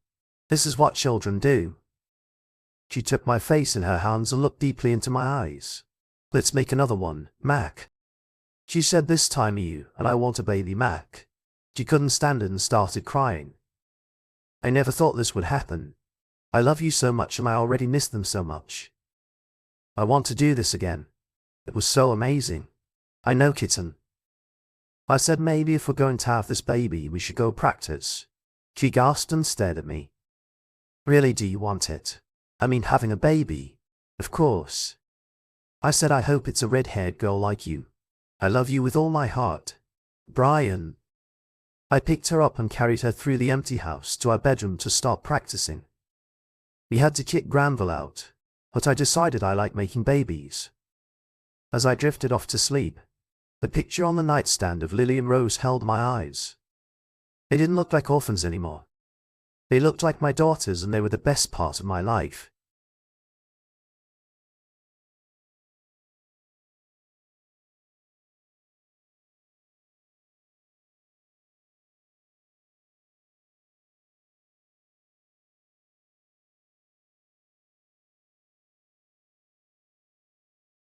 This is what children do. She took my face in her hands and looked deeply into my eyes. "Let's make another one, Mac," she said, "this time you and I want a baby, Mac." She couldn't stand it and started crying. I never thought this would happen. I love you so much and I already miss them so much. I want to do this again. It was so amazing. I know, kitten. I said, "Maybe if we're going to have this baby, we should go practice." She gasped and stared at me. "Really, do you want it? I mean, having a baby?" "Of course." I said, "I hope it's a red-haired girl like you. I love you with all my heart, Brian." I picked her up and carried her through the empty house to our bedroom to start practicing. We had to kick Granville out, but I decided I like making babies. As I drifted off to sleep, the picture on the nightstand of Lily and Rose held my eyes. They didn't look like orphans anymore. They looked like my daughters, and they were the best part of my life.